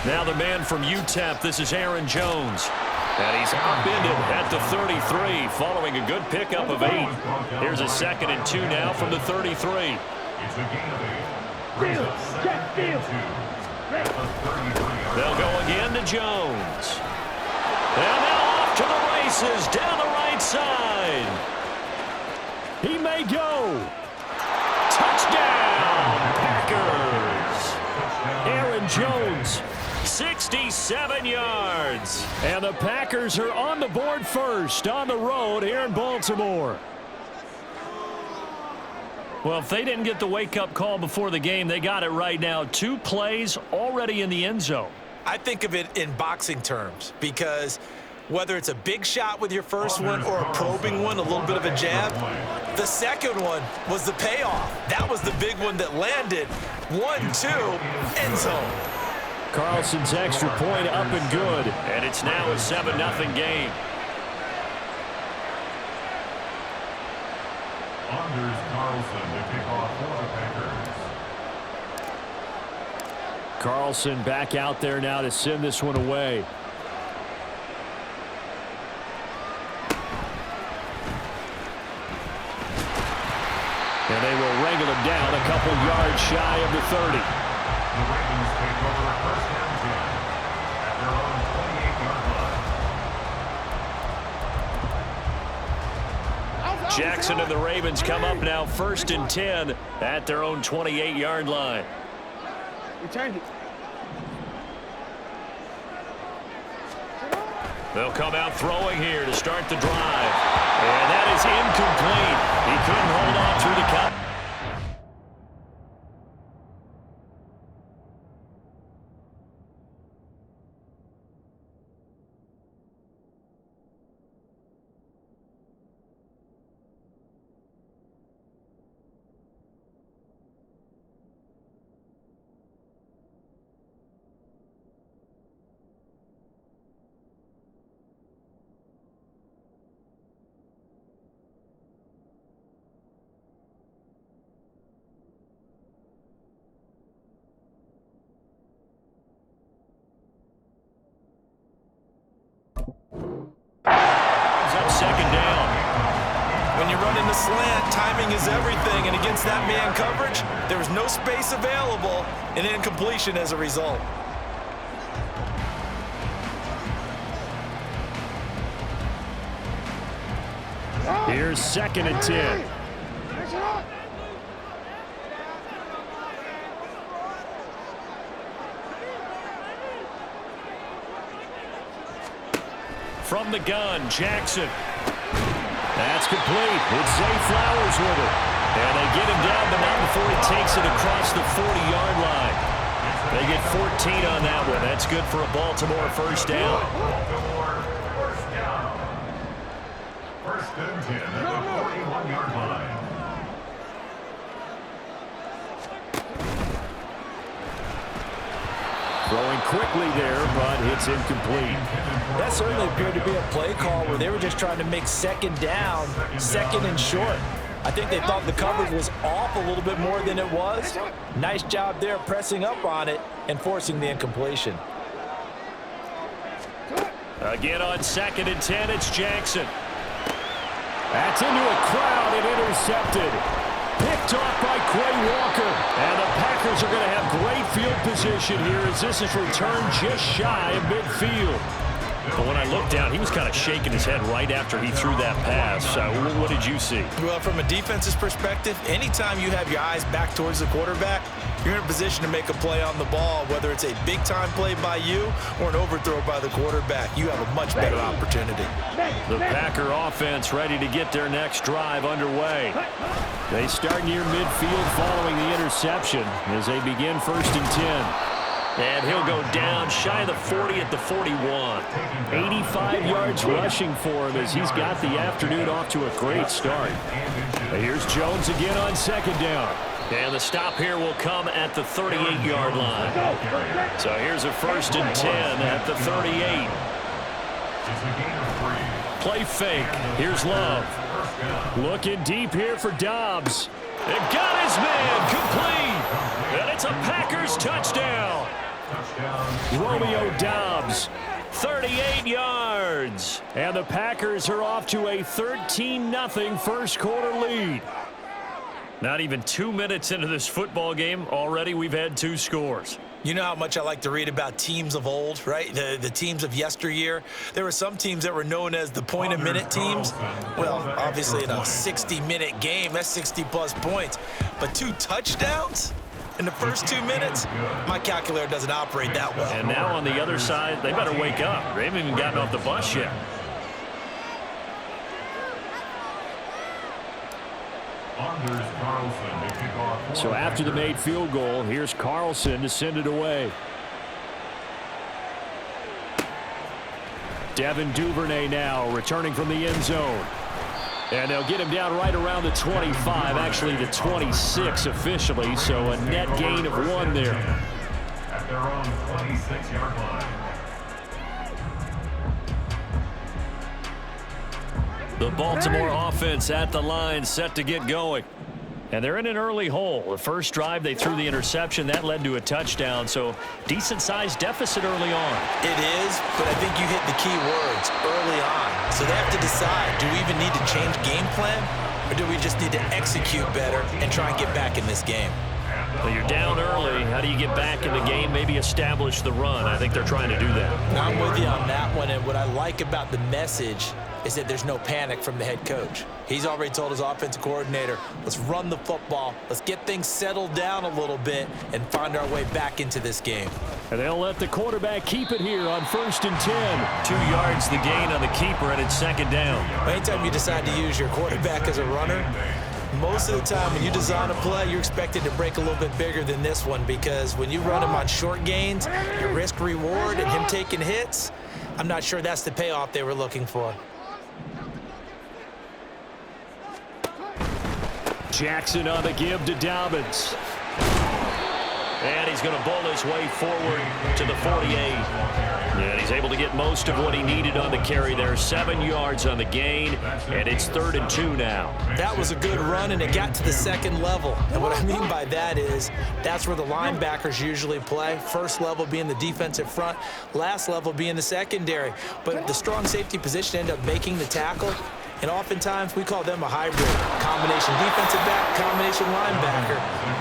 Now the man from UTEP, this is Aaron Jones. And he's upended at the 33 following a good pickup of 8. Here's a 2nd and 2 now from the 33. It's a gain of 8. They'll go again to Jones. And now off to the races down the right side. He may go. Touchdown, Packers. Aaron Jones, 67 yards. And the Packers are on the board first on the road here in Baltimore. Well, if they didn't get the wake-up call before the game, they got it right now. 2 plays already in the end zone. I think of it in boxing terms because whether it's a big shot with your first one or a probing one, a little bit of a jab, the second one was the payoff. That was the big one that landed. 1-2, end zone. Carlson's extra point up and good. And it's now a 7-0 game. Anders Carlson to kick off for the Packers. Carlson back out there now to send this one away. And they will wrangle him down a couple yards shy of the 30. The Ravens take over a 1st and 10 at their own 28-yard line. Jackson and the Ravens come up now 1st and 10 at their own 28-yard line. Return it. They'll come out throwing here to start the drive. And that is incomplete. He couldn't hold on through the cut. Second down. When you run in the slant, timing is everything, and against that man coverage, there's no space available, and incompletion as a result. Here's 2nd and 10. From the gun, Jackson. That's complete. It's Zay Flowers with it. And they get him down, but not before he takes it across the 40-yard line. They get 14 on that one. That's good for a Baltimore 1st down. Baltimore 1st down. 1st and 10 at the 41-yard line. Throwing quickly there, but it's incomplete. That certainly appeared to be a play call where they were just trying to make 2nd down, 2nd and short. I think they thought the coverage was off a little bit more than it was. Nice job there pressing up on it and forcing the incompletion. Again on 2nd and 10, it's Jackson. That's into a crowd and intercepted. Picked off by Quay Walker. And the Packers are going to have great field position here as this is returned just shy of midfield. But when I looked down, he was kind of shaking his head right after he threw that pass. What did you see? Well, from a defense's perspective, anytime you have your eyes back towards the quarterback, you're in a position to make a play on the ball, whether it's a big-time play by you or an overthrow by the quarterback. You have a much better opportunity. The Packer offense ready to get their next drive underway. They start near midfield following the interception as they begin 1st and 10. And he'll go down shy of the 40 at the 41. 85 yards rushing for him as he's got the afternoon off to a great start. Here's Jones again on 2nd down. And the stop here will come at the 38-yard line. So here's a 1st and 10 at the 38. Play fake. Here's Love. Looking deep here for Dobbs. It got his man complete. And it's a Packers touchdown. Touchdown. Romeo Doubs, 38 yards. And the Packers are off to a 13-0 first quarter lead. Not even 2 minutes into this football game, already we've had 2 scores. You know how much I like to read about teams of old, right? The teams of yesteryear. There were some teams that were known as the point-a-minute teams. Well, obviously in a 60-minute game, that's 60-plus points. But 2 touchdowns in the first 2 minutes? My calculator doesn't operate that well. And now on the other side, they better wake up. They haven't even gotten off the bus yet. So after the made field goal, here's Carlson to send it away. Devin Duvernay now returning from the end zone. And they'll get him down right around the 25, actually the 26 officially, so a net gain of 1 there. At their own 26-yard line. The Baltimore offense at the line, set to get going. And they're in an early hole. The first drive, they threw the interception. That led to a touchdown, so decent-sized deficit early on. It is, but I think you hit the key words, early on. So they have to decide, do we even need to change game plan, or do we just need to execute better and try and get back in this game? Well, you're down early. How do you get back in the game? Maybe establish the run. I think they're trying to do that. I'm with you on that one, and what I like about the message is that there's no panic from the head coach. He's already told his offensive coordinator, let's run the football, let's get things settled down a little bit and find our way back into this game. And they'll let the quarterback keep it here on 1st and 10. 2 yards the gain on the keeper, and it's 2nd down. Anytime you decide to use your quarterback as a runner, most of the time when you design a play, you're expected to break a little bit bigger than this one, because when you run him on short gains, your risk reward and him taking hits, I'm not sure that's the payoff they were looking for. Jackson on the give to Dobbins. And he's going to bowl his way forward to the 48. And he's able to get most of what he needed on the carry there. 7 yards on the gain, and it's 3rd and 2 now. That was a good run, and it got to the 2nd level. And what I mean by that is that's where the linebackers usually play. First level being the defensive front, last level being the secondary. But the strong safety position ended up making the tackle. And oftentimes, we call them a hybrid. Combination defensive back, combination linebacker.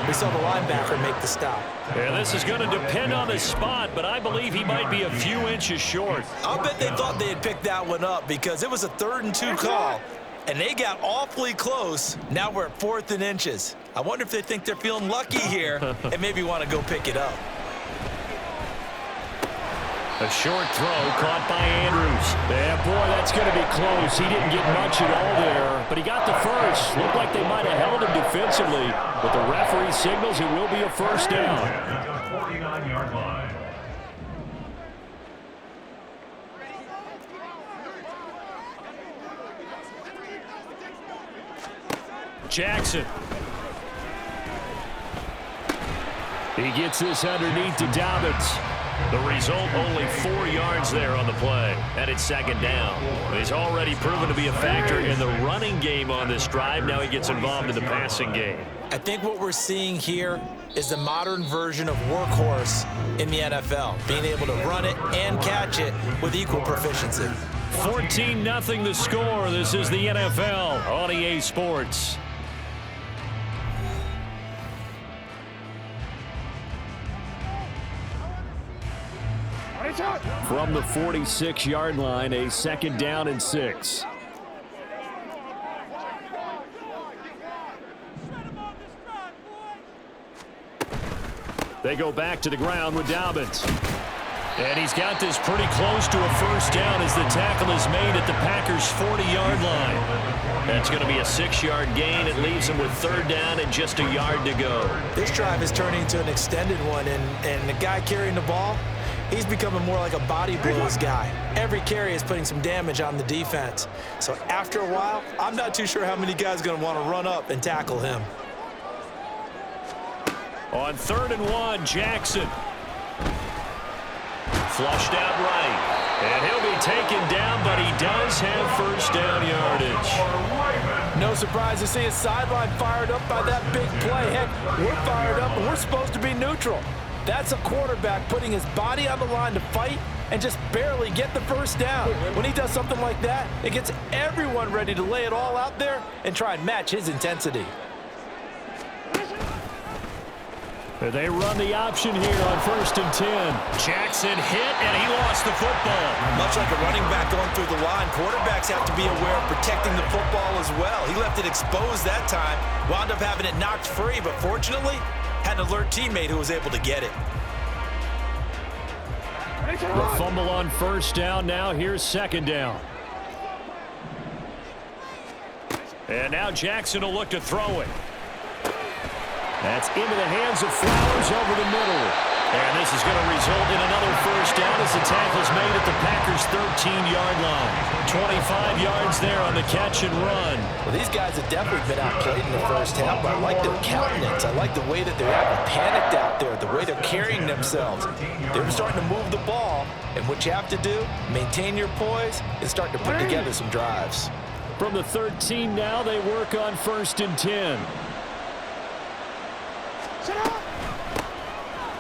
We saw the linebacker make the stop. Yeah, this is going to depend on the spot, but I believe he might be a few inches short. I'll bet they thought they had picked that one up, because it was a 3rd and 2 call, and they got awfully close. Now we're at 4th and inches. I wonder if they think they're feeling lucky here and maybe want to go pick it up. A short throw caught by Andrews. Yeah, boy, that's going to be close. He didn't get much at all there, but he got the first. Looked like they might have held him defensively, but the referee signals it will be a 1st down. At the 49-yard line. Jackson. He gets this underneath to Dobbins. The result, only 4 yards there on the play, and it's 2nd down. He's already proven to be a factor in the running game on this drive. Now he gets involved in the passing game. I think what we're seeing here is the modern version of workhorse in the NFL, being able to run it and catch it with equal proficiency. 14-0 the score. This is the NFL on EA Sports. From the 46-yard line, a 2nd down and 6. They go back to the ground with Dobbins. And he's got this pretty close to a 1st down as the tackle is made at the Packers' 40-yard line. That's going to be a 6-yard gain. It leaves them with 3rd down and just a yard to go. This drive is turning into an extended one, and the guy carrying the ball, he's becoming more like a body blows guy. Every carry is putting some damage on the defense. So after a while, I'm not too sure how many guys are going to want to run up and tackle him. On 3rd and 1, Jackson. Flushed out right. And he'll be taken down, but he does have 1st down yardage. No surprise to see his sideline fired up by that big play. Heck, we're fired up, and we're supposed to be neutral. That's a quarterback putting his body on the line to fight and just barely get the first down. When he does something like that, it gets everyone ready to lay it all out there and try and match his intensity. They run the option here on 1st and 10. Jackson hit, and he lost the football. Much like a running back going through the line, quarterbacks have to be aware of protecting the football as well. He left it exposed that time, wound up having it knocked free, but fortunately, had an alert teammate who was able to get it. The fumble on 1st down. Now here's 2nd down. And now Jackson will look to throw it. That's into the hands of Flowers over the middle. And this is going to result in another 1st down as the tackle's made at the Packers' 13-yard line. 25 yards there on the catch and run. Well, these guys have definitely been outplayed in the first half, but I like their countenance. I like the way that they're acting panicked out there, the way they're carrying themselves. They're starting to move the ball, and what you have to do, maintain your poise and start to put together some drives. From the 13 now, they work on 1st and 10.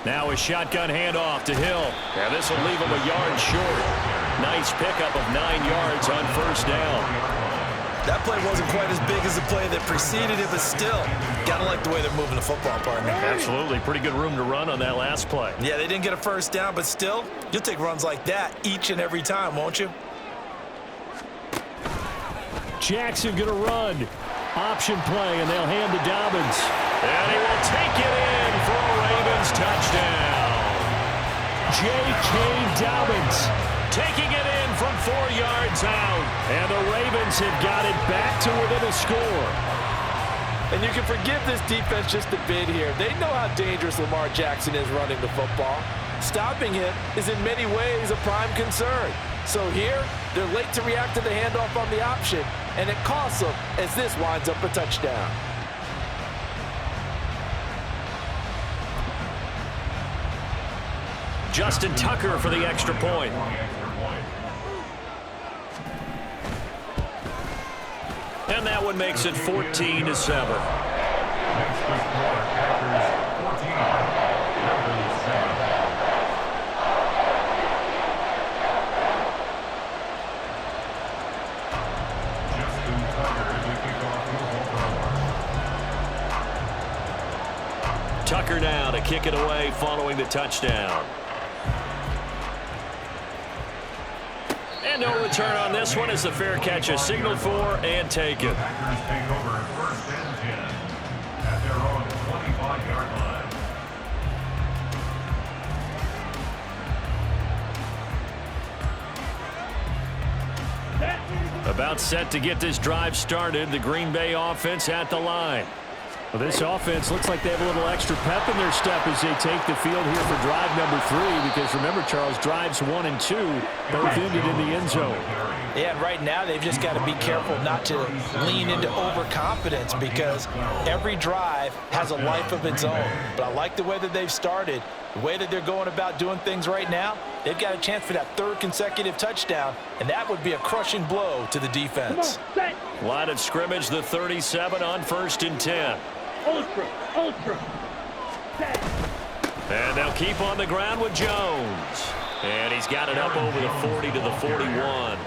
Now a shotgun handoff to Hill. And this will leave him a yard short. Nice pickup of 9 yards on 1st down. That play wasn't quite as big as the play that preceded it, but still, gotta like the way they're moving the football, partner. Absolutely. Pretty good room to run on that last play. Yeah, they didn't get a 1st down, but still, you'll take runs like that each and every time, won't you? Jackson gonna run. Option play, and they'll hand to Dobbins. And he will take it in for a Ravens touchdown. J.K. Dobbins taking it in from 4 yards out. And the Ravens have got it back to within a score. And you can forgive this defense just a bit here. They know how dangerous Lamar Jackson is running the football. Stopping him is in many ways a prime concern. So here, they're late to react to the handoff on the option, and it costs them as this winds up a touchdown. Justin Tucker for the extra point. And that one makes it 14-7. Tucker now to kick it away following the touchdown. And no return on this one as the fair catch is signaled for and taken. Packers take over 1st and 10 at their own 25-yard line. About set to get this drive started. The Green Bay offense at the line. Well, this offense looks like they have a little extra pep in their step as they take the field here for drive number 3. Because remember, Charles, drives 1 and 2 both ended in the end zone. Yeah, and right now they've just got to be careful not to lean into overconfidence because every drive has a life of its own. But I like the way that they've started, the way that they're going about doing things right now. They've got a chance for that 3rd consecutive touchdown, and that would be a crushing blow to the defense. Line of scrimmage, the 37 on 1st and 10. Ultra. And they'll keep on the ground with Jones. And he's got it up over the 40 to the 41.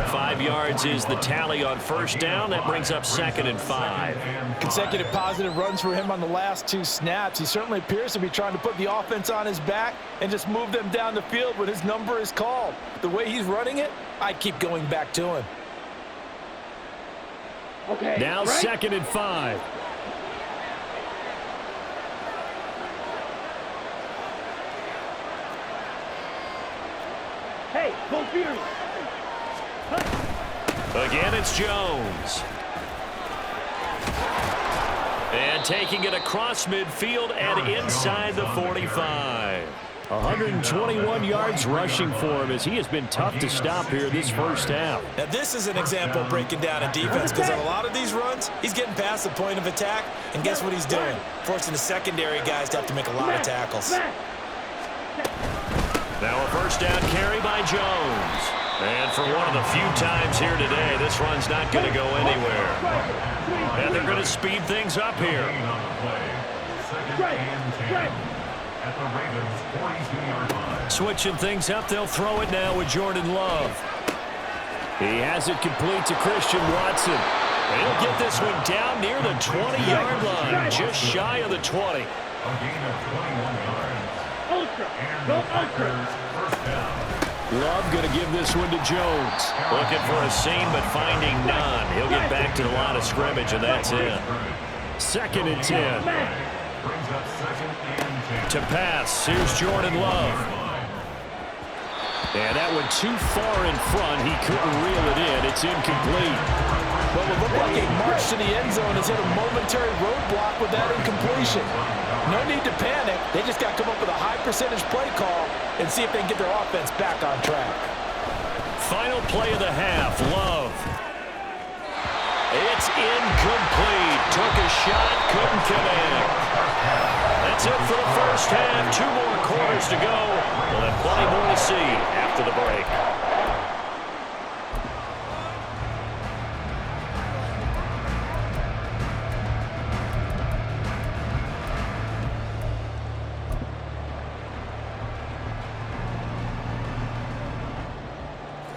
5 yards is the tally on 1st down. That brings up 2nd and 5. Consecutive positive runs for him on the last 2 snaps. He certainly appears to be trying to put the offense on his back and just move them down the field when his number is called. The way he's running it, I'd keep going back to him. Okay. Now right? 2nd and 5. Hey, both feet. Again, it's Jones. And taking it across midfield and inside the 45. 121 yards rushing for him as he has been tough to stop here this first half. Now, this is an example of breaking down a defense because on a lot of these runs, he's getting past the point of attack, and guess what he's doing? Forcing the secondary guys to have to make a lot of tackles. Now a first down carry by Jones. And for one of the few times here today, this run's not going to go anywhere. And they're going to speed things up here. at the Ravens' 42-yard line. Switching things up, they'll throw it now with Jordan Love. He has it complete to Christian Watson. He'll get this one down near the 20-yard line, just shy of the 20. A gain of 21 yards. Ultra. And Go the ultra. Packers first down. Love going to give this one to Jones. Looking for a seam, but finding none. He'll get back to the line of scrimmage, and that's it. 2nd and 10. Brings up 2nd and 10. To pass, here's Jordan Love. And that one too far in front. He couldn't reel it in. It's incomplete. Well, it looked like a march to the end zone has hit a momentary roadblock with that incompletion. No need to panic. They just got to come up with a high percentage play call and see if they can get their offense back on track. Final play of the half, Love. It's incomplete. Took a shot, couldn't connect. That's it for the first half. 2 more quarters to go. We'll have plenty more to see after the break.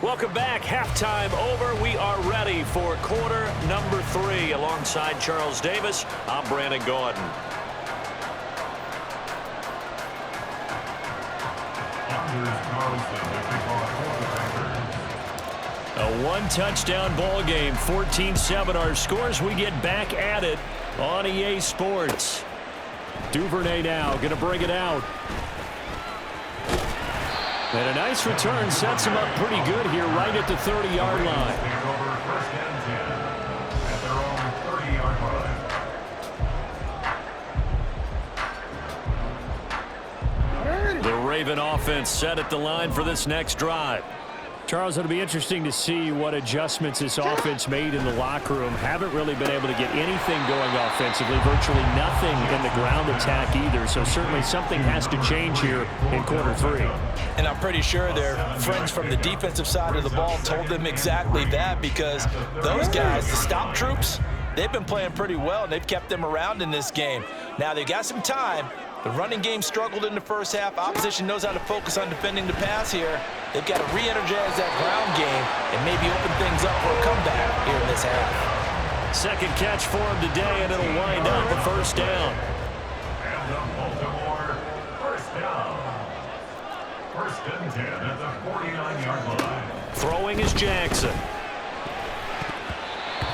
Welcome back. Halftime over. We are ready for quarter number 3. Alongside Charles Davis, I'm Brandon Gordon. A 1-touchdown ball game, 14-7 our scores. We get back at it on EA Sports. Duvernay now going to bring it out. And a nice return sets him up pretty good here right at the 30-yard line. First and 10 at their own 30-yard line. The Raven offense set at the line for this next drive. Charles, it'll be interesting to see what adjustments this offense made in the locker room. Haven't really been able to get anything going offensively, virtually nothing in the ground attack either. So certainly something has to change here in quarter 3. And I'm pretty sure their friends from the defensive side of the ball told them exactly that, because those guys, the stop troops, they've been playing pretty well, and they've kept them around in this game. Now they've got some time. The running game struggled in the first half. Opposition knows how to focus on defending the pass here. They've got to re-energize that ground game and maybe open things up for a comeback here in this half. Second catch for him today, and it'll wind up a first down. And the Baltimore first down. 1st and 10 at the 49-yard line. Throwing is Jackson.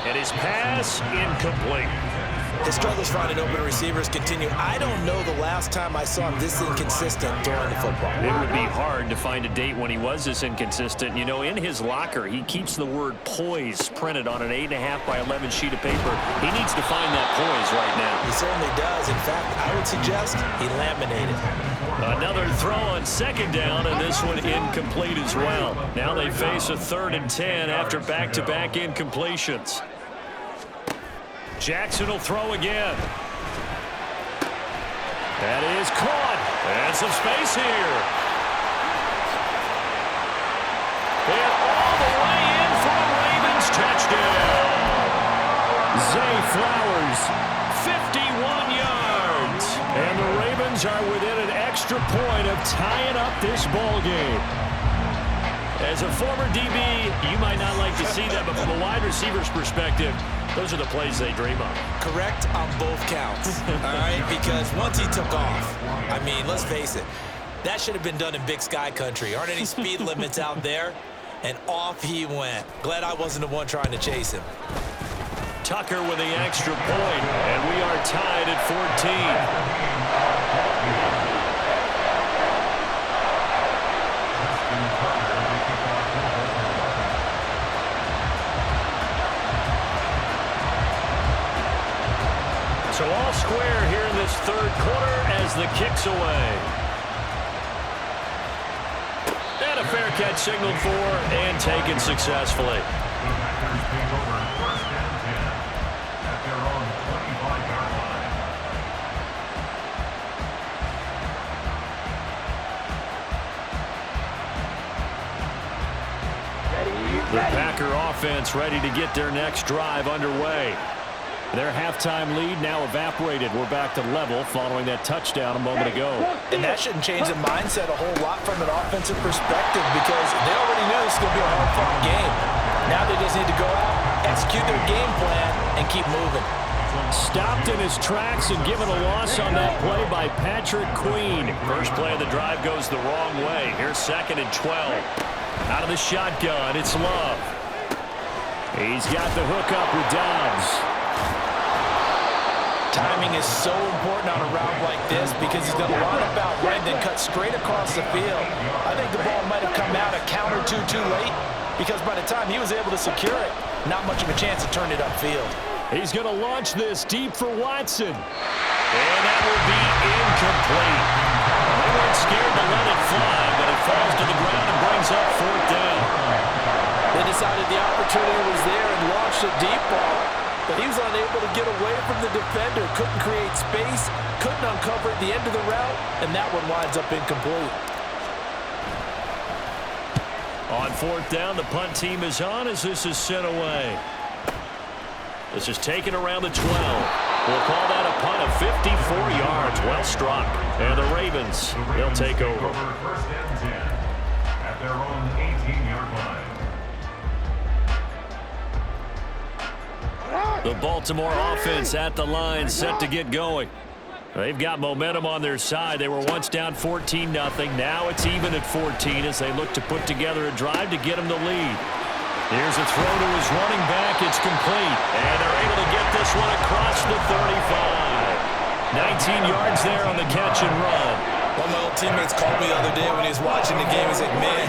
And his pass incomplete. The struggles finding open receivers continue. I don't know the last time I saw him this inconsistent throwing the football. It would be hard to find a date when he was this inconsistent. You know, in his locker, he keeps the word poise printed on an 8.5 by 11 sheet of paper. He needs to find that poise right now. He certainly does. In fact, I would suggest he laminated. Another throw on 2nd down, and this one incomplete as well. Now they face a 3rd and 10 after back-to-back incompletions. Jackson will throw again. That is caught. And some space here. And all the way in for a Ravens touchdown. Zay Flowers, 51 yards. And the Ravens are within an extra point of tying up this ball game. As a former DB, you might not like to see that, but from a wide receiver's perspective, those are the plays they dream of. Correct on both counts, all right? Because once he took off, I mean, let's face it, that should have been done in Big Sky country. Aren't any speed limits out there? And off he went. Glad I wasn't the one trying to chase him. Tucker with the extra point, and we are tied at 14. So all square here in this 3rd quarter as the kick's away. And a fair catch signaled for and taken successfully. The Packer offense ready to get their next drive underway. Their halftime lead now evaporated. We're back to level following that touchdown a moment ago. And that shouldn't change the mindset a whole lot from an offensive perspective because they already knew this was going to be a hard-fought game. Now they just need to go out, execute their game plan, and keep moving. Stopped in his tracks and given a loss on that play by Patrick Queen. First play of the drive goes the wrong way. Here's 2nd and 12. Out of the shotgun, it's Love. He's got the hook up with Dobbs. Timing is so important on a route like this because he's going to line up out right, then cut straight across the field. I think the ball might have come out a count or two too late because by the time he was able to secure it, not much of a chance to turn it upfield. He's going to launch this deep for Watson. And that will be incomplete. They weren't scared to let it fly, but it falls to the ground and brings up 4th down. They decided the opportunity was there and launched a deep ball. But he was unable to get away from the defender, couldn't create space, couldn't uncover at the end of the route, and that one winds up incomplete. On 4th down, the punt team is on as this is sent away. This is taken around the 12. We'll call that a punt of 54 yards. Well struck. And the Ravens, they'll take over. 1st and 10 at their own 18-yard line. The Baltimore offense at the line, set to get going. They've got momentum on their side. They were once down 14-0. Now it's even at 14 as they look to put together a drive to get them the lead. Here's a throw to his running back. It's complete. And they're able to get this one across the 35. 19 yards there on the catch and run. One of my old teammates called me the other day when he was watching the game. He's like, man,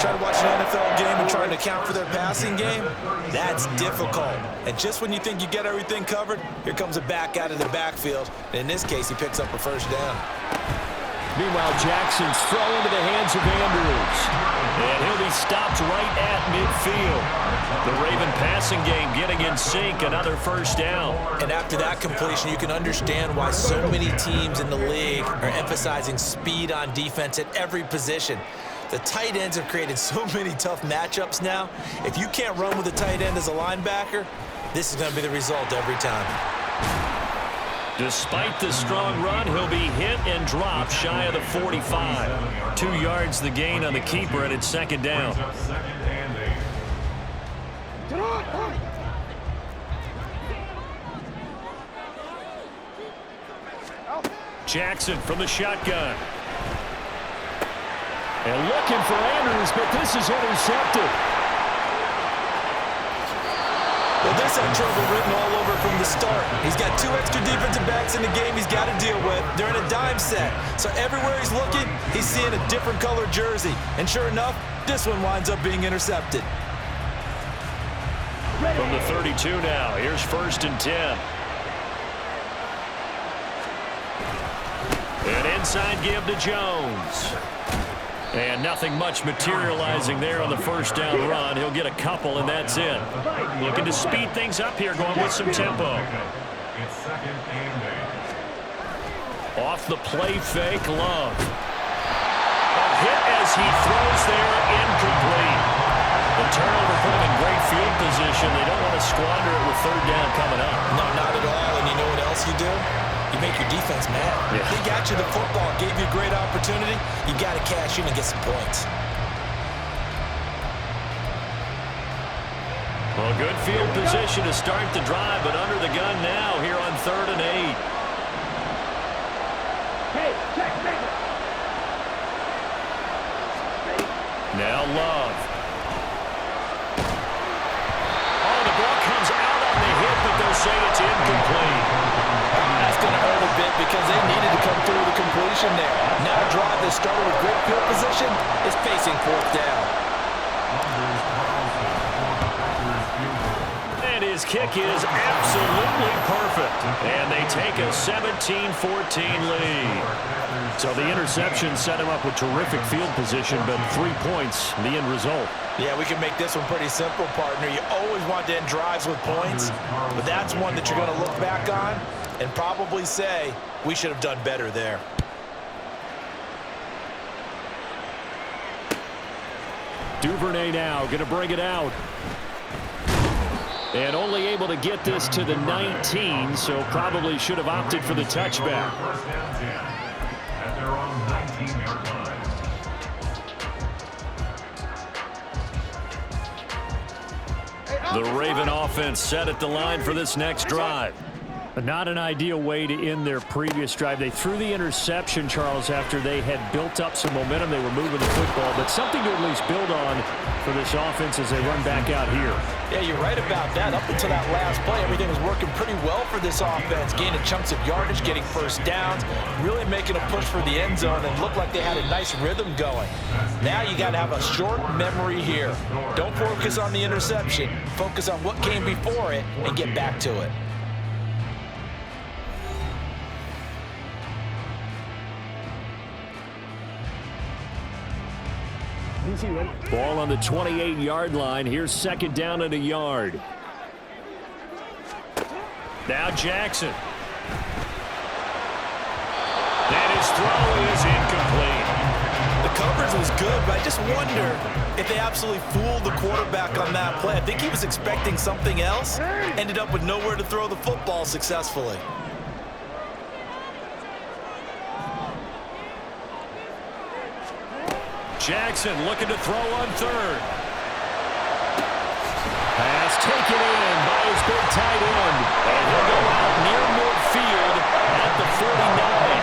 trying to watch an NFL game and trying to account for their passing game, that's difficult. And just when you think you get everything covered, here comes a back out of the backfield. And in this case, he picks up a 1st down. Meanwhile, Jackson's throw into the hands of Andrews. And he'll be stopped right at midfield. The Raven passing game getting in sync, another 1st down. And after that completion, you can understand why so many teams in the league are emphasizing speed on defense at every position. The tight ends have created so many tough matchups now. If you can't run with a tight end as a linebacker, this is going to be the result every time. Despite the strong run, he'll be hit and dropped shy of the 45. 2 yards the gain on the keeper, and it's 2nd down. Jackson from the shotgun. And looking for Andrews, but this is intercepted. Well, this had trouble written all over from the start. He's got 2 extra defensive backs in the game he's got to deal with. They're in a dime set. So everywhere he's looking, he's seeing a different color jersey. And sure enough, this one winds up being intercepted. From the 32 now, here's 1st and 10. An inside give to Jones. And nothing much materializing there on the 1st down run. He'll get a couple, and that's it. Looking to speed things up here, going with some tempo. It's 2nd and 8. Off the play fake, Love. A hit as he throws there, incomplete. The turnover put him in great field position. They don't want to squander it with 3rd down coming up. No, not at all. And you know what else you do? You make your defense mad. Yeah. They got you the football, gave you a great opportunity. You got to cash in and get some points. Well, good field position to start the drive, but under the gun now here on 3rd and 8. Now Love. Oh, the ball comes out on the hit, but they'll say it's incomplete. That's going to hurt a bit because they needed to come through the completion there. Now a drive that started with great field position is facing 4th down. And his kick is absolutely perfect. And they take a 17-14 lead. So the interception set him up with terrific field position, but 3 points, the end result. Yeah, we can make this one pretty simple, partner. You always want to end drives with points, but that's one that you're going to look back on and probably say, we should have done better there. Duvernay now going to bring it out. And only able to get this to the 19, so probably should have opted for the touchback. First down 10 at their own 19-yard line. The Raven offense set at the line for this next drive. Not an ideal way to end their previous drive. They threw the interception, Charles, after they had built up some momentum. They were moving the football, but something to at least build on for this offense as they run back out here. Yeah, you're right about that. Up until that last play, everything was working pretty well for this offense, gaining chunks of yardage, getting first downs, really making a push for the end zone, and looked like they had a nice rhythm going. Now you got to have a short memory here. Don't focus on the interception. Focus on what came before it and get back to it. Ball on the 28-yard line. Here's second down and a yard. Now Jackson. And his throw is incomplete. The coverage was good, but I just wonder if they absolutely fooled the quarterback on that play. I think he was expecting something else. Ended up with nowhere to throw the football successfully. Jackson looking to throw on third. Pass taken in by his big tight end. And he'll go out near midfield at the 49.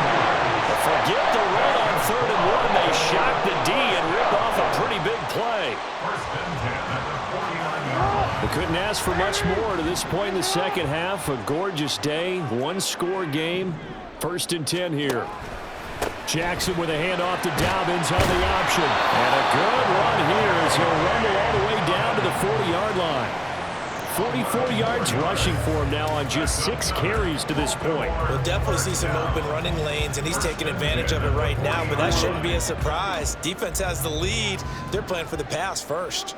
But forget the run on 3rd and 1. They shock the D and rip off a pretty big play. First and 10 at the 49-yard line. We couldn't ask for much more to this point in the second half. A gorgeous day, one-score game. 1st and 10 here. Jackson with a handoff to Dobbins on the option. And a good run here as he'll rumble all the way down to the 40-yard line. 44 yards rushing for him now on just 6 carries to this point. We'll definitely see some open running lanes, and he's taking advantage of it right now, but that shouldn't be a surprise. Defense has the lead. They're playing for the pass first.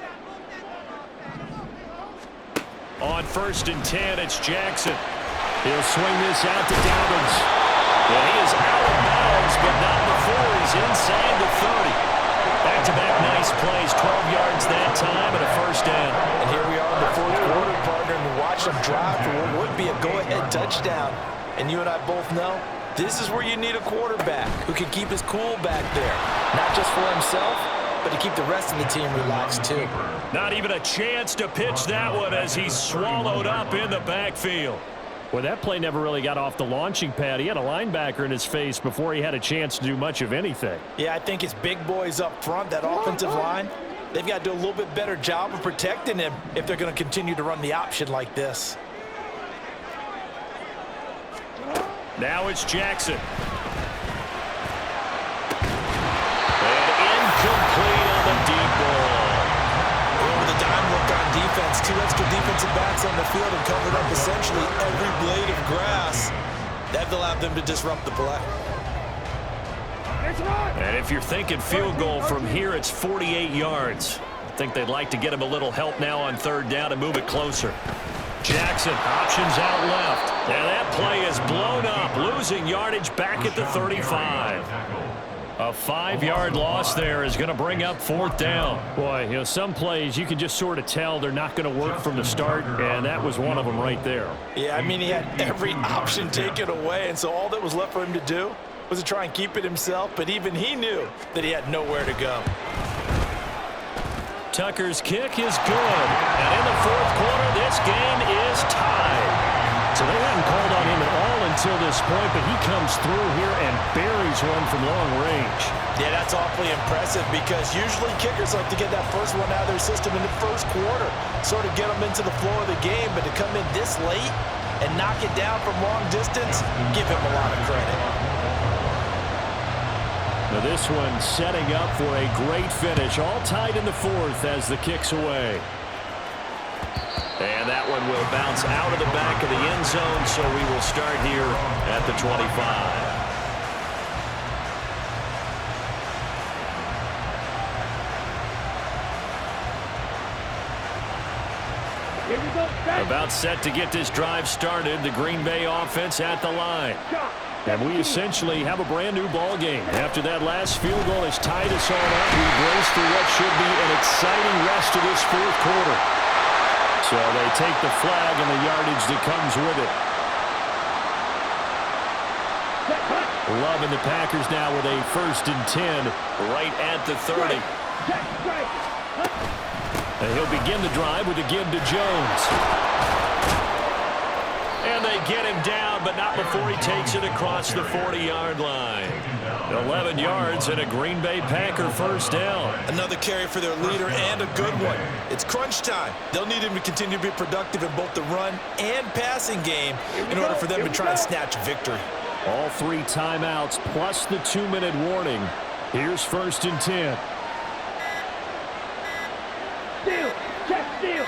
On 1st and 10, it's Jackson. He'll swing this out to Dobbins. And he is out of bounds, but not before he's inside the 30. Back-to-back nice plays, 12 yards that time, and a first down. And here we are in the 4th quarter, partner, and we watch them drive for what would be a go-ahead touchdown. And you and I both know this is where you need a quarterback who can keep his cool back there, not just for himself, but to keep the rest of the team relaxed too. Not even a chance to pitch that one as he's swallowed up in the backfield. Well, that play never really got off the launching pad. He had a linebacker in his face before he had a chance to do much of anything. Yeah, I think it's big boys up front, that offensive line. They've got to do a little bit better job of protecting him if they're going to continue to run the option like this. Now it's Jackson. And incomplete on the deep ball. With a dime look on defense, 2 extra defensive backs on the field and covered up essentially every blade of grass. That allowed them to disrupt the play. And if you're thinking field goal from here, it's 48 yards. I think they'd like to get him a little help now on 3rd down and move it closer. Jackson options out left. And that play is blown up, losing yardage back at the 35. A 5-yard loss there is going to bring up 4th down. Boy, you know, some plays you can just sort of tell they're not going to work from the start, and that was one of them right there. Yeah, I mean, he had every option taken away, and so all that was left for him to do was to try and keep it himself, but even he knew that he had nowhere to go. Tucker's kick is good, and in the 4th quarter, this game is tied. So they hadn't called on him at all until this point, but he comes through here and buries one from long range. Yeah, that's awfully impressive because usually kickers like to get that first one out of their system in the 1st quarter, sort of get them into the flow of the game, but to come in this late and knock it down from long distance, give him a lot of credit. Now this one setting up for a great finish, all tied in the 4th as the kick's away. And that one will bounce out of the back of the end zone, so we will start here at the 25. Here we go. About set to get this drive started, the Green Bay offense at the line. And we essentially have a brand new ball game. After that last field goal has tied us all up, we brace for what should be an exciting rest of this 4th quarter. So So they take the flag and the yardage that comes with it. Love and the Packers now with a 1st and 10 right at the 30. And he'll begin the drive with a give to Jones. And they get him down, but not before he takes it across the 40-yard line. 11 yards and a Green Bay Packer 1st down. Another carry for their leader and a good one. It's crunch time. They'll need him to continue to be productive in both the run and passing game in order for them to try and snatch victory. All 3 timeouts plus the 2-minute warning. Here's 1st and 10. Steal! Check steal!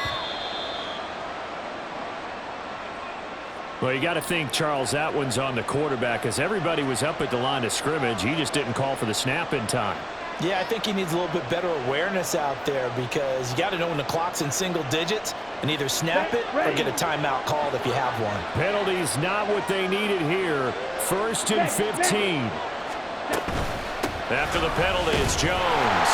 Well, you got to think, Charles, that one's on the quarterback as everybody was up at the line of scrimmage. He just didn't call for the snap in time. Yeah, I think he needs a little bit better awareness out there because you got to know when the clock's in single digits and either snap it or get a timeout called if you have one. Penalties not what they needed here. 1st and 15. After the penalty, it's Jones.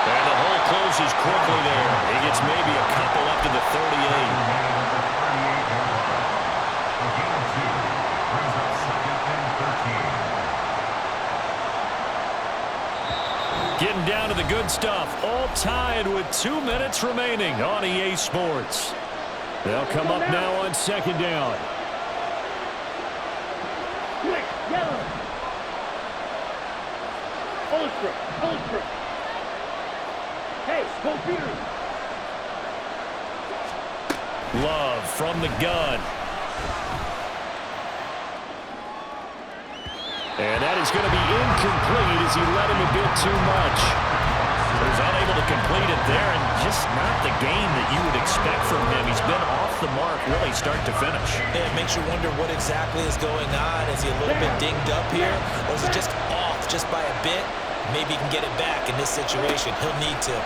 And the hole closes quickly there. He gets maybe a couple up to the 38. Getting down to the good stuff. All tied with 2 minutes remaining on EA Sports. They'll come up now on 2nd down. Quick, yellow! Ultra! Ultra! Hey, go Peters! Love from the gun. And that is going to be incomplete as he led him a bit too much. He was unable to complete it there, and just not the game that you would expect from him. He's been off the mark really start to finish. Yeah, it makes you wonder what exactly is going on. Is he a little bit dinged up here, or is he just off just by a bit? Maybe he can get it back in this situation. He'll need to.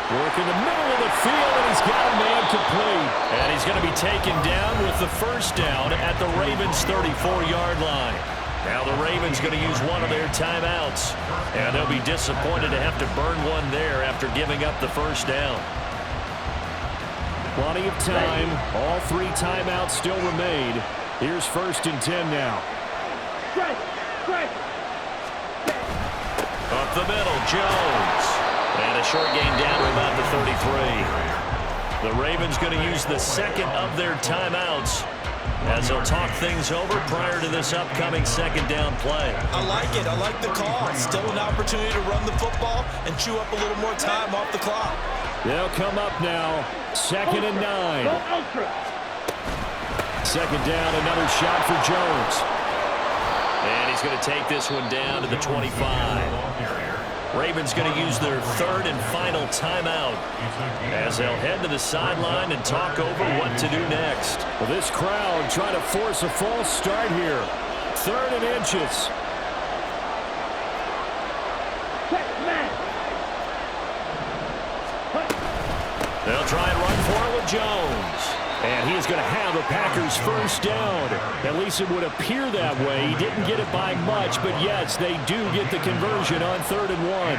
Work in the middle of the field, and he's got a man complete. And he's going to be taken down with the 1st down at the Ravens' 34-yard line. Now the Ravens going to use one of their timeouts. And they'll be disappointed to have to burn one there after giving up the 1st down. Plenty of time. All 3 timeouts still remain. Here's 1st and 10 now. Strike! Strike! Up the middle, Jones. And a short gain down to about the 33. The Ravens going to use the 2nd of their timeouts as they'll talk things over prior to this upcoming 2nd down play. I like it. I like the call. Still an opportunity to run the football and chew up a little more time off the clock. They'll come up now. 2nd and 9. Go ultra! 2nd down, another shot for Jones. And he's going to take this one down to the 25. Ravens going to use their 3rd and final timeout as they'll head to the sideline and talk over what to do next. Well, this crowd trying to force a false start here. 3rd and inches. Check, man! They'll try and run for it with Jones. And he is going to have a Packers 1st down. At least it would appear that way. He didn't get it by much, but yes, they do get the conversion on 3rd and 1.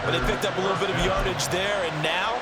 But they picked up a little bit of yardage there, and now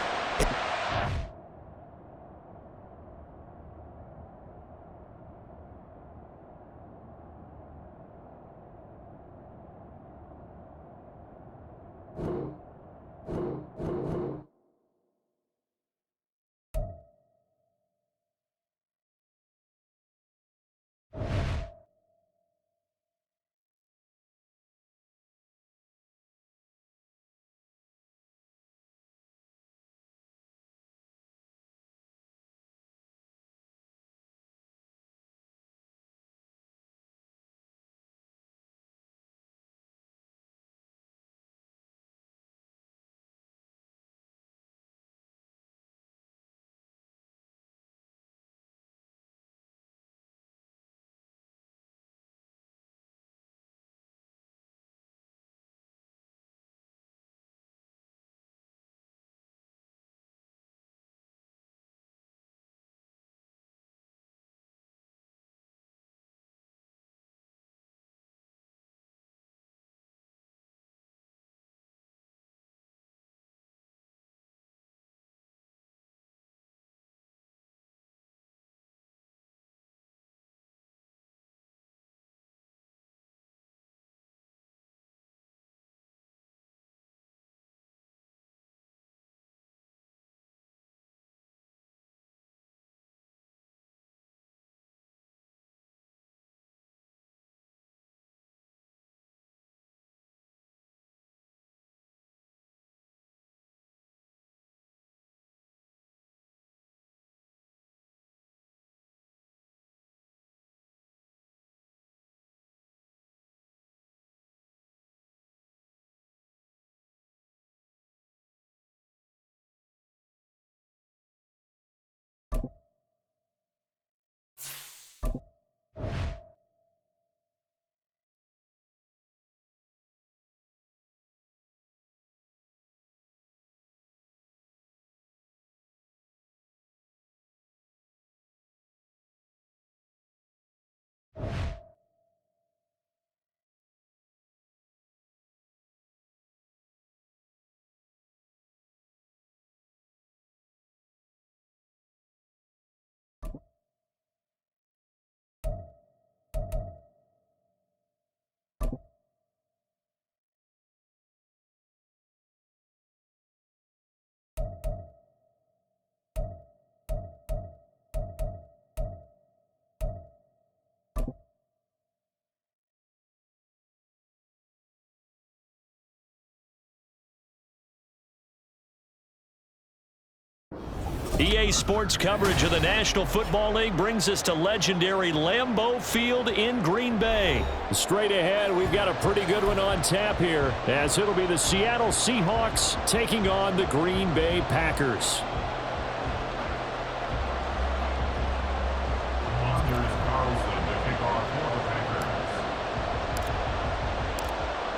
EA Sports coverage of the National Football League brings us to legendary Lambeau Field in Green Bay. Straight ahead, we've got a pretty good one on tap here, as it'll be the Seattle Seahawks taking on the Green Bay Packers.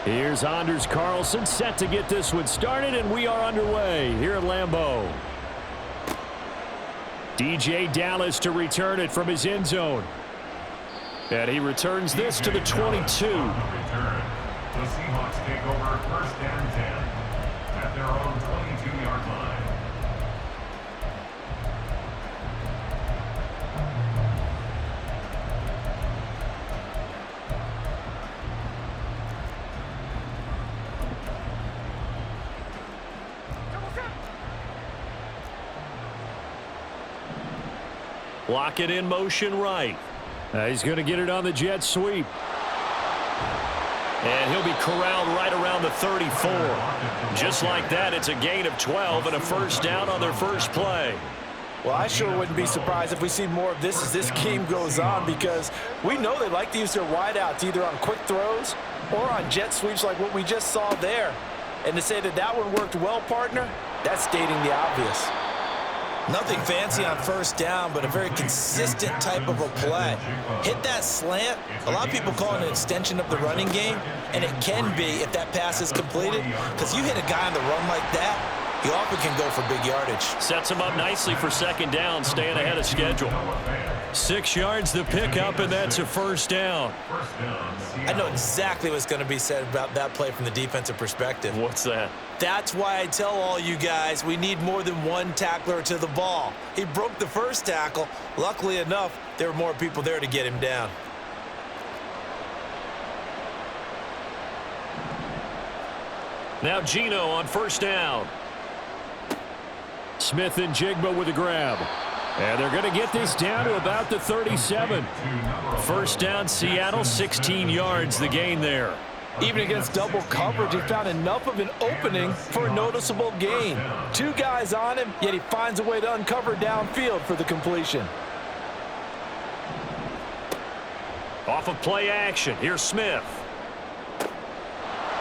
Here's Anders Carlson set to get this one started, and we are underway here at Lambeau. DJ Dallas to return it from his end zone. And he returns this to the 22. The Seahawks take over first and 10 at their own 22-yard line. Lock it in motion right. He's going to get it on the jet sweep. And he'll be corralled right around the 34. Just like that, it's a gain of 12 and a first down on their first play. Well, I sure wouldn't be surprised if we see more of this as this game goes on, because we know they like to use their wideouts either on quick throws or on jet sweeps like what we just saw there. And to say that that one worked well, partner, that's stating the obvious. Nothing fancy on first down, but a very consistent type of a play. Hit that slant. A lot of people call it an extension of the running game, and it can be if that pass is completed, because you hit a guy on the run like that, he often can go for big yardage. Sets him up nicely for second down, staying ahead of schedule. 6 yards the pickup, and that's a first down. I know exactly what's going to be said about that play from the defensive perspective. What's that? That's why I tell all you guys we need more than one tackler to the ball. He broke the first tackle. Luckily enough, there were more people there to get him down. Now Gino on first down. Smith and Jigba with a grab. And they're going to get this down to about the 37. First down, Seattle, 16 yards the gain there. Even against double coverage, he found enough of an opening for a noticeable gain. 2 guys on him, yet he finds a way to uncover downfield for the completion. Off of play action, here's Smith.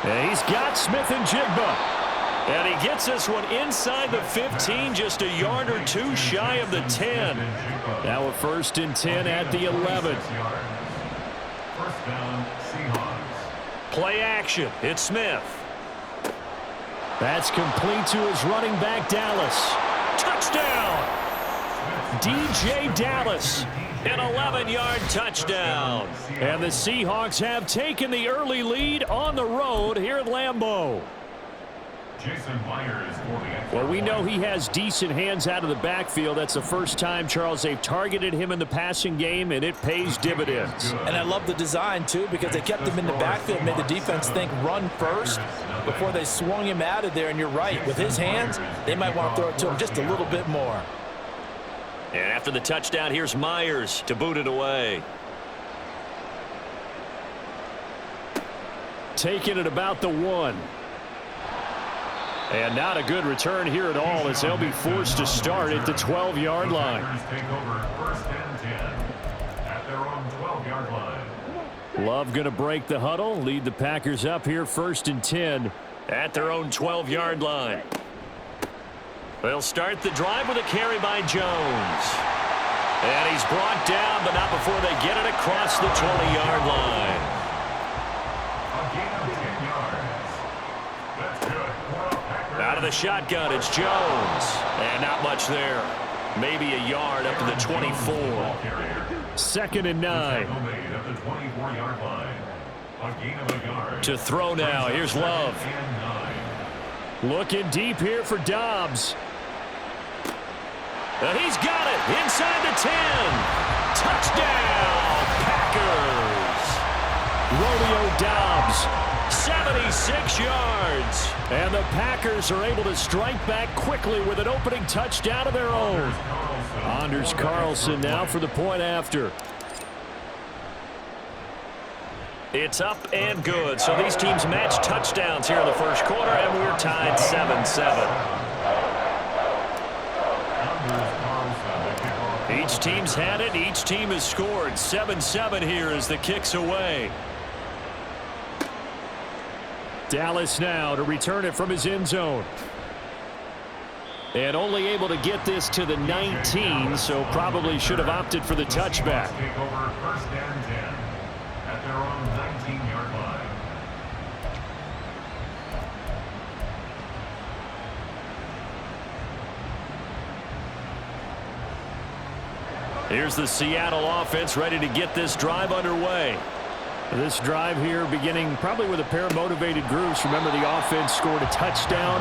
And he's got Smith and Jigba. And he gets this one inside the 15, just a yard or 2 shy of the 10. Now a first and 10 at the 11. First down, Seahawks. Play action. It's Smith. That's complete to his running back, Dallas. Touchdown! DJ Dallas. An 11-yard touchdown. And the Seahawks have taken the early lead on the road here at Lambeau. Jason Myers for the extra Well, we know point. he has decent hands out of the backfield. That's the first time, Charles, they've targeted him in the passing game, and it pays dividends. And I love the design, too, because they kept him in the backfield, made the defense think run first before they swung him out of there. And you're right, with his hands, they might want to throw it to him just a little bit more. And after the touchdown, here's Myers to boot it away. Taking it about the 1. And not a good return here at all, as they'll be forced to start at the 12-yard line. Take over first and 10 at their own 12-yard line. Love going to break the huddle, lead the Packers up here first and 10 at their own 12-yard line. They'll start the drive with a carry by Jones. And he's brought down, but not before they get it across the 20-yard line. A gain of 10 yards. That's good. Out of the shotgun, it's Jones. And not much there. Maybe a yard up to the 24. Second and 9. At the 24-yard line. A gain of a yard. To throw now, here's Love. And 9. Looking deep here for Dobbs. And he's got it inside the 10. Touchdown, Packers. Romeo Dobbs, 76 yards. And the Packers are able to strike back quickly with an opening touchdown of their own. Anders Carlson now for the point after. It's up and good. So these teams match touchdowns here in the first quarter, and we're tied 7-7. Each team's had it. Each team has scored. 7-7 here as the kick's away. Dallas now to return it from his end zone. And only able to get this to the 19, so probably should have opted for the touchback. Take over first and 10 at their own 19-yard line. Here's the Seattle offense ready to get this drive underway. This drive here beginning probably with a pair of motivated groups. Remember, the offense scored a touchdown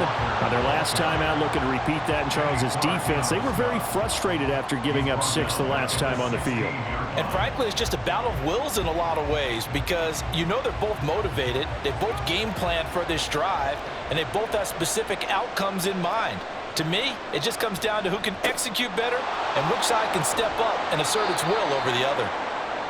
their last time out, looking to repeat that in Charles's defense. They were very frustrated after giving up 6 the last time on the field. And frankly, it's just a battle of wills in a lot of ways because you know they're both motivated. They both game plan for this drive, and they both have specific outcomes in mind. To me, it just comes down to who can execute better and which side can step up and assert its will over the other.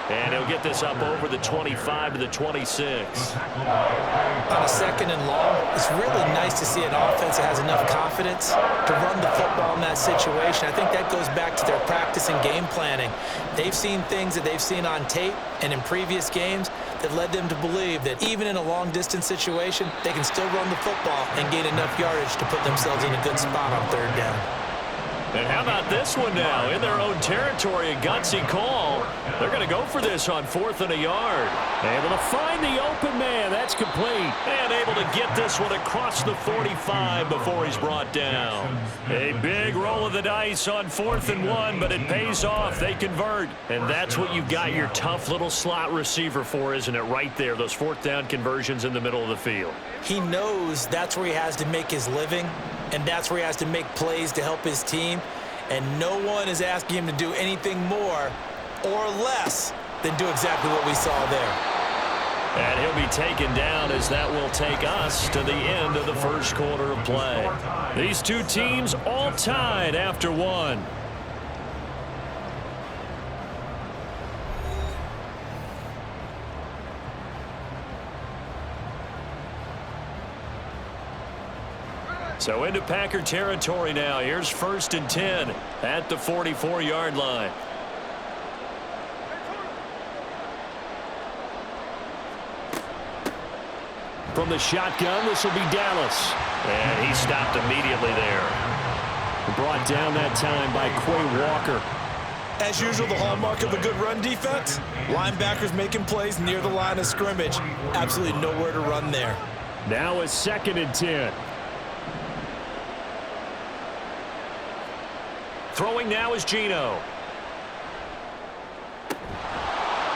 And he'll get this up over the 25 to the 26. On a second and long, it's really nice to see an offense that has enough confidence to run the football in that situation. I think that goes back to their practice and game planning. They've seen things that they've seen on tape and in previous games that led them to believe that even in a long-distance situation, they can still run the football and gain enough yardage to put themselves in a good spot on third down. And how about this one now? In their own territory, a gutsy call. They're going to go for this on 4th and a yard. Able to find the open man. That's complete. And able to get this one across the 45 before he's brought down. A big roll of the dice on 4th and 1, but it pays off. They convert. And that's what you've got your tough little slot receiver for, isn't it? Right there, those 4th down conversions in the middle of the field. He knows that's where he has to make his living, and that's where he has to make plays to help his team. And no one is asking him to do anything more or less than do exactly what we saw there. And he'll be taken down as that will take us to the end of the first quarter of play. These two teams all tied after one. So into Packer territory now. Here's 1st and 10 at the 44-yard line. From the shotgun, this will be Dallas. And he stopped immediately there. Brought down that time by Quay Walker. As usual, the hallmark of a good run defense, linebackers making plays near the line of scrimmage. Absolutely nowhere to run there. Now it's 2nd and 10. Throwing now is Geno.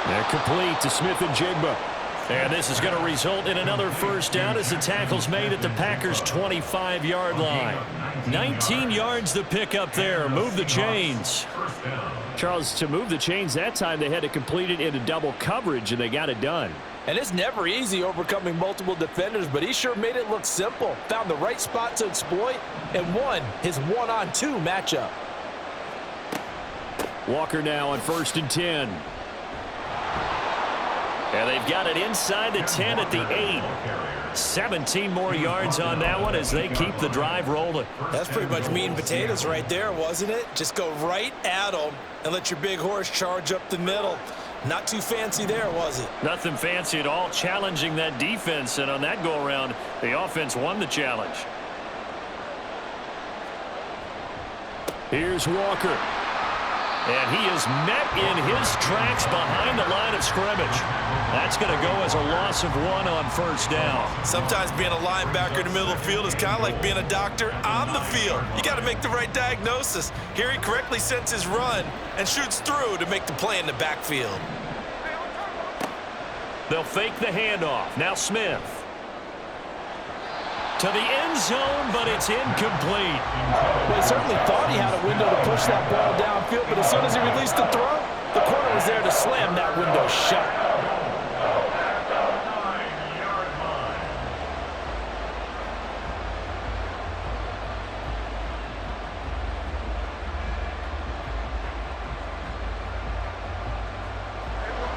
They're complete to Smith and Jigba. And this is going to result in another first down as the tackle's made at the Packers' 25-yard line. 19 yards to pick up there. Move the chains. Charles, to move the chains that time, they had to complete it into double coverage, and they got it done. And it's never easy overcoming multiple defenders, but he sure made it look simple. Found the right spot to exploit and won his one-on-two matchup. Walker now on 1st and 10. And they've got it inside the 10 at the 8. 17 more yards on that one as they keep the drive rolling. That's pretty much meat and potatoes right there, wasn't it? Just go right at them and let your big horse charge up the middle. Not too fancy there, was it? Nothing fancy at all, challenging that defense. And on that go-around, the offense won the challenge. Here's Walker. And he is met in his tracks behind the line of scrimmage. That's going to go as a loss of 1 on 1st down. Sometimes being a linebacker in the middle of the field is kind of like being a doctor on the field. You got to make the right diagnosis. Here he correctly sets his run and shoots through to make the play in the backfield. They'll fake the handoff. Now Smith. To the end zone, but it's incomplete. Well, he certainly thought he had a window to push that ball downfield, but as soon as he released the throw, the corner was there to slam that window shut.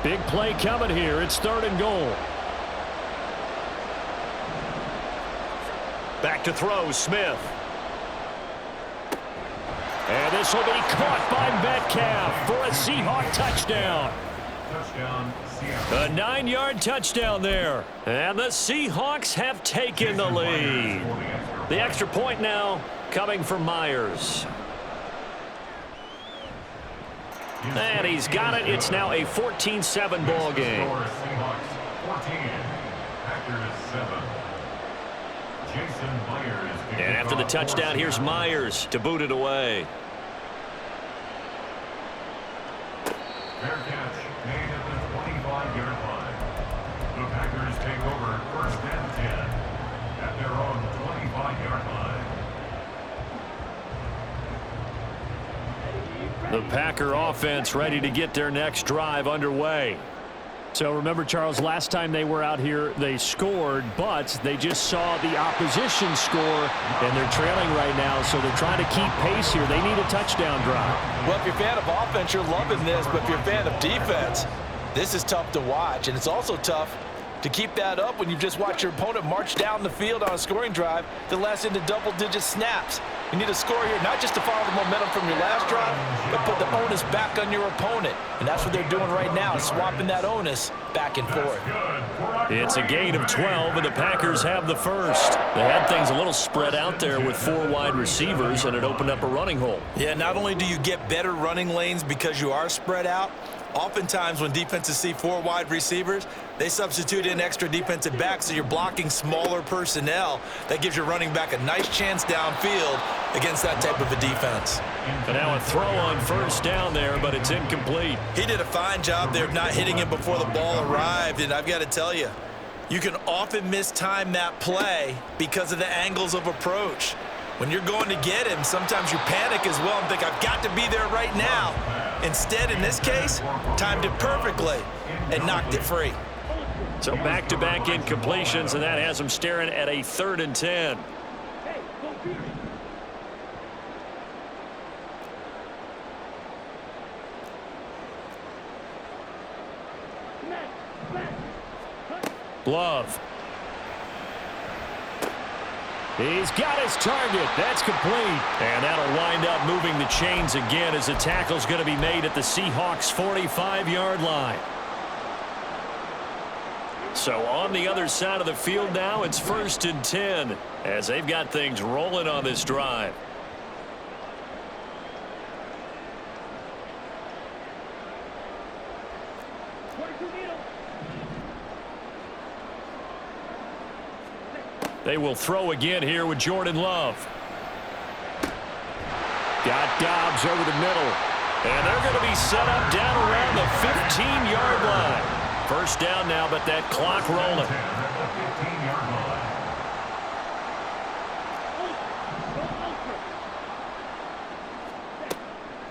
Big play coming here. It's 3rd and goal. Back to throw, Smith. And this will be caught by Metcalf for a Seahawk touchdown. Touchdown, Seattle. A 9-yard touchdown there. And the Seahawks have taken the lead. The extra point now coming from Myers. And he's got it. It's now a 14-7 ball game. Seahawks 14, Packers 7. Jason Myers. And after the touchdown, here's Myers to boot it away. Fair catch made at the 25-yard line. The Packers take over first and 10 at their own 25-yard line. The Packer offense ready to get their next drive underway. So remember, Charles, last time they were out here, they scored, but they just saw the opposition score, and they're trailing right now, so they're trying to keep pace here. They need a touchdown drive. Well, if you're a fan of offense, you're loving this, but if you're a fan of defense, this is tough to watch, and it's also tough to keep that up when you've just watched your opponent march down the field on a scoring drive that lasts into double-digit snaps. You need a score here, not just to follow the momentum from your last drive, but put the onus back on your opponent. And that's what they're doing right now, swapping that onus back and forth. It's a gain of 12, and the Packers have the first. They had things a little spread out there with 4 wide receivers, and it opened up a running hole. Yeah, not only do you get better running lanes because you are spread out, oftentimes when defenses see 4 wide receivers, they substitute in extra defensive backs, so you're blocking smaller personnel. That gives your running back a nice chance downfield against that type of a defense. And now a throw on first down there, but it's incomplete. He did a fine job there of not hitting him before the ball arrived, and I've got to tell you, you can often mistime that play because of the angles of approach. When you're going to get him, sometimes you panic as well and think, I've got to be there right now. Instead, in this case, timed it perfectly and knocked it free. So back-to-back incompletions, and that has them staring at a 3rd and 10. Hey, go Peter. Love. He's got his target. That's complete. And that'll wind up moving the chains again as the tackle's going to be made at the Seahawks' 45-yard line. So on the other side of the field now, it's 1st and 10 as they've got things rolling on this drive. They will throw again here with Jordan Love. Got Dobbs over the middle. And they're going to be set up down around the 15-yard line. First down now, but that clock rolling.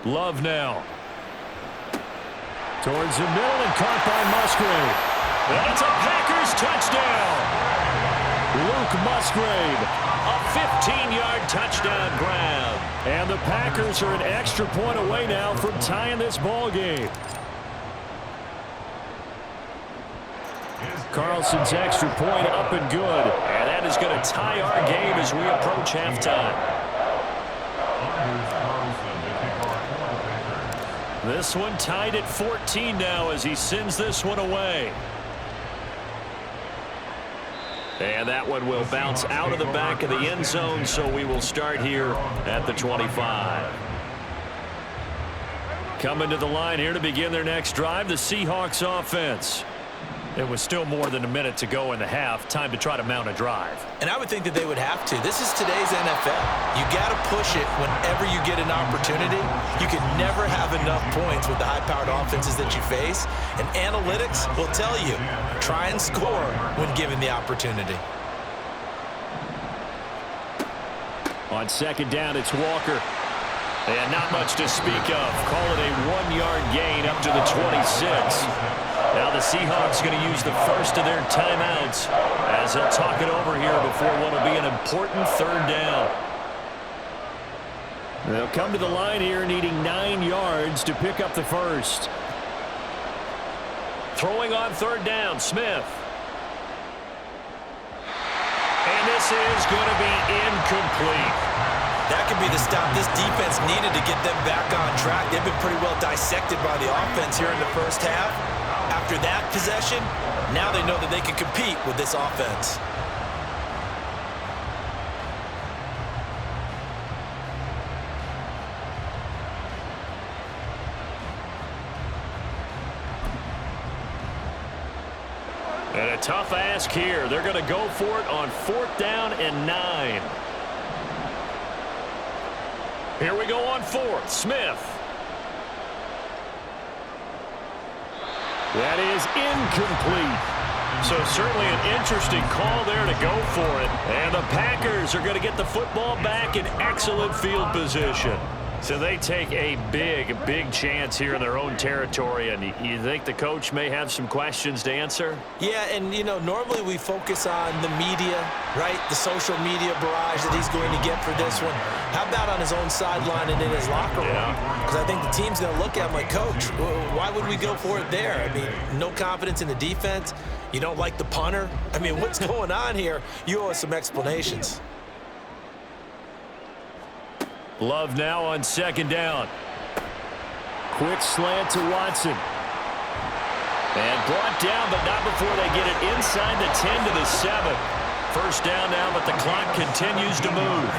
Love now. Towards the middle and caught by Musgrave. And it's a Packers touchdown. Luke Musgrave, a 15-yard touchdown grab. And the Packers are an extra point away now from tying this ball game. Carlson's extra point up and good. And that is going to tie our game as we approach halftime. This one tied at 14 now as he sends this one away. And that one will bounce out of the back of the end zone, so we will start here at the 25. Coming to the line here to begin their next drive, the Seahawks offense. It was still more than a minute to go in the half. Time to try to mount a drive. And I would think that they would have to. This is today's NFL. You got to push it whenever you get an opportunity. You can never have enough points with the high-powered offenses that you face. And analytics will tell you, try and score when given the opportunity. On second down, it's Walker. And not much to speak of. Call it a 1-yard gain up to the 26. Now the Seahawks going to use the first of their timeouts as they'll talk it over here before what will be an important 3rd down. They'll come to the line here needing 9 yards to pick up the first. Throwing on 3rd down, Smith. And this is going to be incomplete. That that could be the stop this defense needed to get them back on track. They've been pretty well dissected by the offense here in the first half. After that possession, now they know that they can compete with this offense. And a tough ask here. They're going to go for it on 4th down and 9. Here we go on 4th. Smith. That is incomplete. So certainly an interesting call there to go for it. And the Packers are going to get the football back in excellent field position. So they take a big chance here in their own territory. And you think the coach may have some questions to answer? Yeah, and, you know, normally we focus on the media, right? The social media barrage that he's going to get for this one. How about on his own sideline and in his locker room? Because I think the team's going to look at him like, Coach, why would we go for it there? I mean, no confidence in the defense. You don't like the punter? I mean, what's going on here? You owe us some explanations. Love now on 2nd down. Quick slant to Watson. And brought down, but not before they get it inside the 10 to the 7. 1st down now, but the clock continues to move.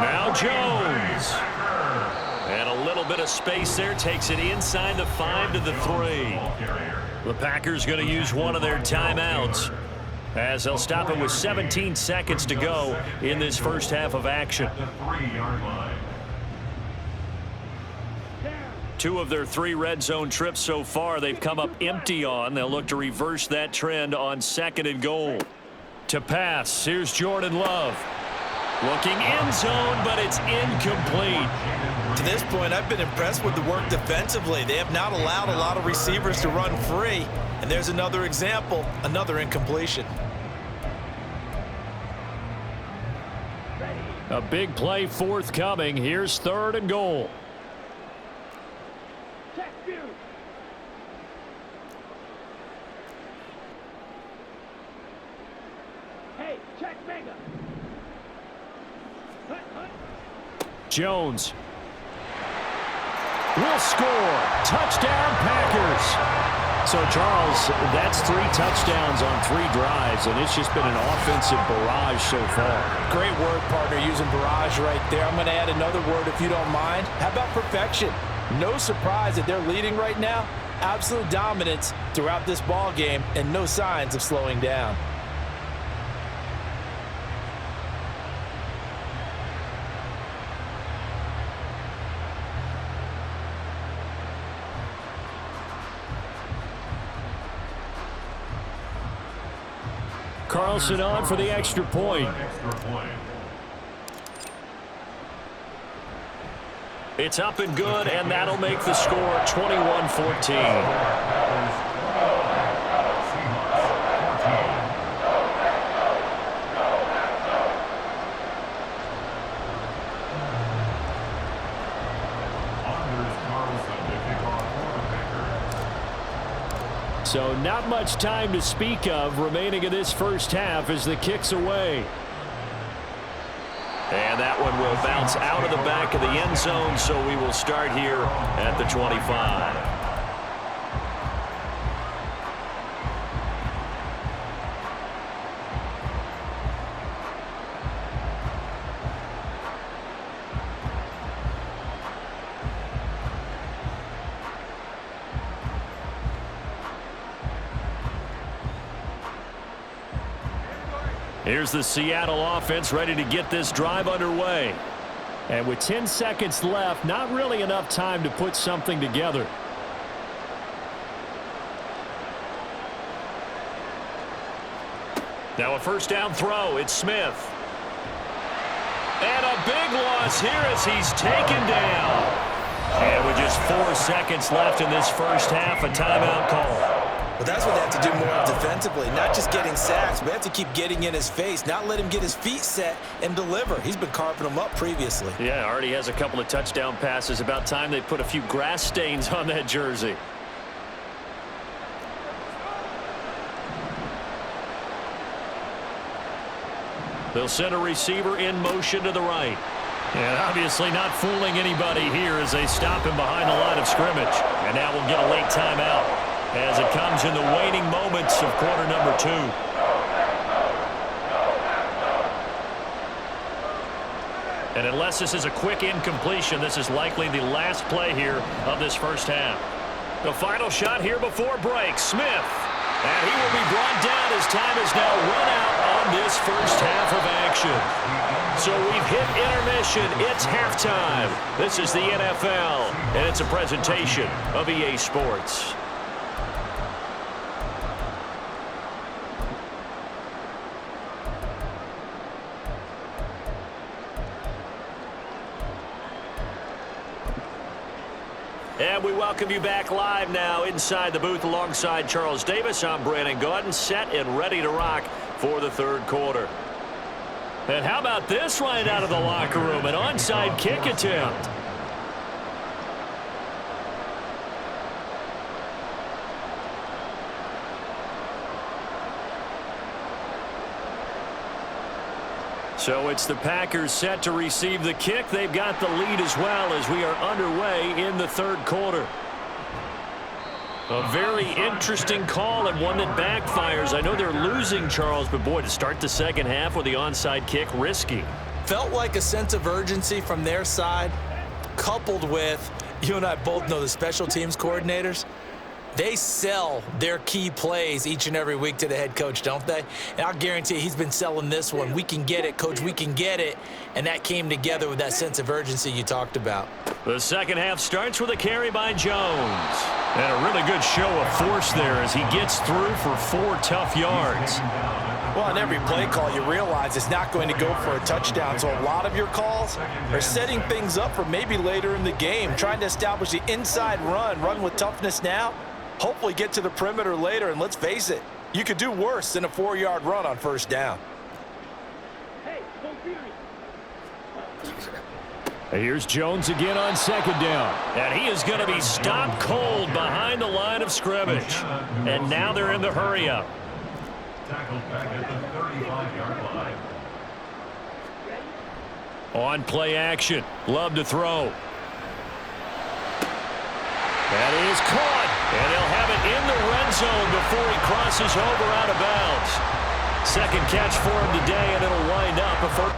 Now Jones. And a little bit of space there. Takes it inside the 5 to the 3. The Packers going to use one of their timeouts, as they'll stop it with 17 seconds to go in this first half of action. 2 of their 3 red zone trips so far they've come up empty on. They'll look to reverse that trend on 2nd and goal. To pass, here's Jordan Love. Looking end zone, but it's incomplete. To this point, I've been impressed with the work defensively. They have not allowed a lot of receivers to run free. And there's another example, another incompletion. A big play forthcoming. Here's 3rd and goal. Check view. Hey, check mega. Jones will score. Touchdown, Packers. So, Charles, that's 3 touchdowns on 3 drives, and it's just been an offensive barrage so far. Great word, partner, using barrage right there. I'm going to add another word if you don't mind. How about perfection? No surprise that they're leading right now. Absolute dominance throughout this ball game and no signs of slowing down. Carlson on for the extra point. It's up and good, and that'll make the score 21-14. So not much time to speak of remaining in this first half as the kick's away. And that one will bounce out of the back of the end zone, so we will start here at the 25. Here's the Seattle offense ready to get this drive underway. And with 10 seconds left, not really enough time to put something together. Now a first down throw. It's Smith. And a big loss here as he's taken down. And with just 4 seconds left in this first half, a timeout call. Well, that's what they have to do more of defensively, not just getting sacks, but they have to keep getting in his face, not let him get his feet set and deliver. He's been carving them up previously. Yeah, already has a couple of touchdown passes. About time they put a few grass stains on that jersey. They'll send a receiver in motion to the right. And obviously not fooling anybody here as they stop him behind the line of scrimmage. And now we'll get a late timeout as it comes in the waning moments of quarter number 2. And unless this is a quick incompletion, this is likely the last play here of this first half. The final shot here before break. Smith. And he will be brought down as time is now run out on this first half of action. So we've hit intermission. It's halftime. This is the NFL, and it's a presentation of EA Sports. And we welcome you back live now inside the booth alongside Charles Davis. I'm Brandon Gaudin, set and ready to rock for the third quarter. And how about this right out of the locker room? An onside kick attempt. So it's the Packers set to receive the kick. They've got the lead as well as we are underway in the third quarter. A very interesting call and one that backfires. I know they're losing, Charles, but boy, to start the second half with the onside kick, risky. Felt like a sense of urgency from their side, coupled with, you and I both know the special teams coordinators. They sell their key plays each and every week to the head coach, don't they? And I'll guarantee he's been selling this one. We can get it, coach, we can get it. And that came together with that sense of urgency you talked about. The second half starts with a carry by Jones. And a really good show of force there as he gets through for 4 tough yards. Well, on every play call, you realize it's not going to go for a touchdown. So a lot of your calls are setting things up for maybe later in the game, trying to establish the inside run with toughness now. Hopefully get to the perimeter later, and let's face it, you could do worse than a 4-yard run on first down. Hey, don't beat me. Here's Jones again on second down. And he is going to be stopped cold behind the line of scrimmage. And now they're in the hurry-up. Tackled back at the 35-yard line. On play action. Love to throw. That is caught. And he'll have it in the red zone before he crosses over out of bounds. Second catch for him today, and it'll wind up a first.